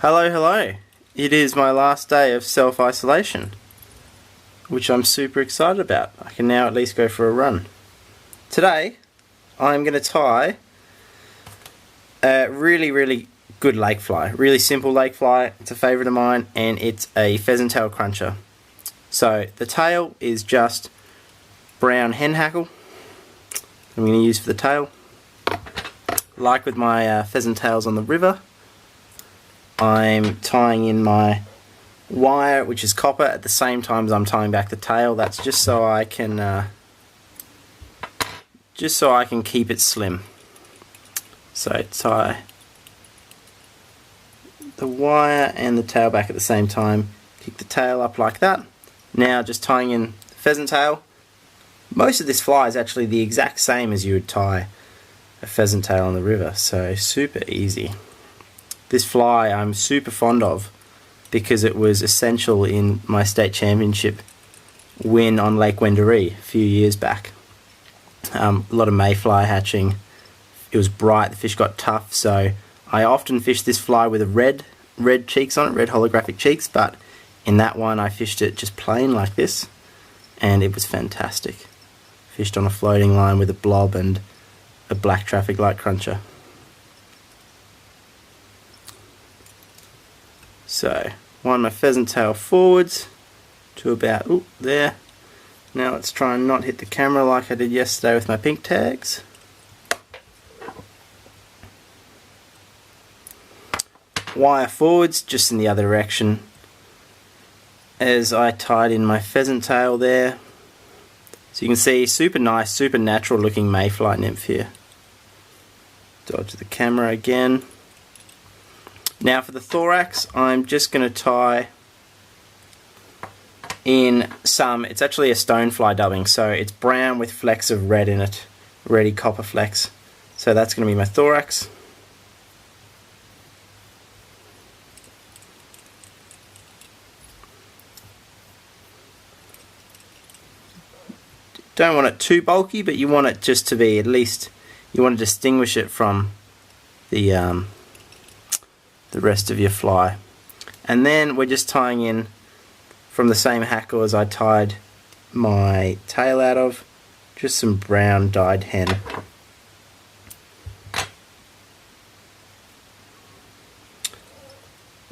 Hello, hello. It is my last day of self-isolation, which I'm super excited about. I can now at least go for a run. Today, I'm going to tie a really good lake fly. Really simple lake fly. It's a favourite of mine, and it's a pheasant tail cruncher. So the tail is just brown hen hackle. I'm going to use for the tail. Like with my pheasant tails on the river, I'm tying in my wire, which is copper, at the same time as I'm tying back the tail. That's just so I can keep it slim. So tie the wire and the tail back at the same time. Kick the tail up like that. Now just tying in the pheasant tail. Most of this fly is actually the exact same as you would tie a pheasant tail on the river, so super easy. This fly I'm super fond of because it was essential in my state championship win on Lake Wendouree a few years back. A lot of mayfly hatching. It was bright, the fish got tough, so I often fish this fly with a red cheeks on it, red holographic cheeks, but in that one I fished it just plain like this, and it was fantastic. Fished on a floating line with a blob and a black traffic light cruncher. So, wind my pheasant tail forwards to about there. Now let's try and not hit the camera like I did yesterday with my pink tags. Wire forwards, just in the other direction as I tied in my pheasant tail there. So you can see super nice, super natural looking mayfly nymph here. Dodge the camera again. Now for the thorax, I'm just going to tie in some, it's actually a stonefly dubbing, so it's brown with flecks of red in it, reddy copper flecks. So that's going to be my thorax. Don't want it too bulky, but you want it just to be, at least, you want to distinguish it from the rest of your fly. And then we're just tying in from the same hackle as I tied my tail out of, just some brown dyed hen.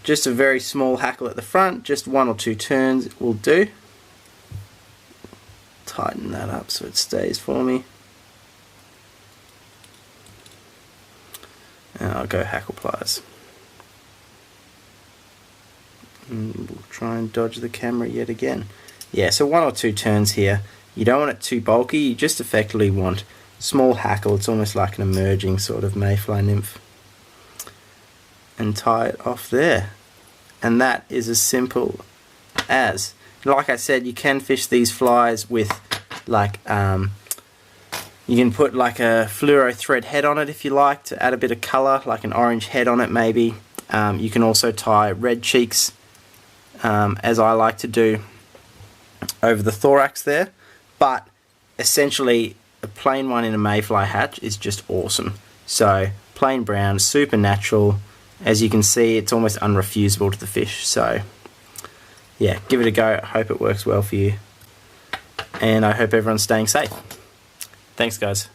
Just a very small hackle at the front, just 1 or 2 turns will do. Tighten that up so it stays for me. And I'll go hackle pliers. And we'll try and dodge the camera yet again. Yeah, so 1 or 2 turns here. You don't want it too bulky, you just effectively want small hackle. It's almost like an emerging sort of mayfly nymph. And tie it off there. And that is as simple as. Like I said, you can fish these flies with like you can put like a fluoro thread head on it if you like to add a bit of colour, like an orange head on it maybe. You can also tie red cheeks, as I like to do, over the thorax there. But essentially a plain one in a mayfly hatch is just awesome. So plain brown, super natural. As you can see, it's almost unrefusable to the fish. So yeah, give it a go. I hope it works well for you, and I hope everyone's staying safe. Thanks guys.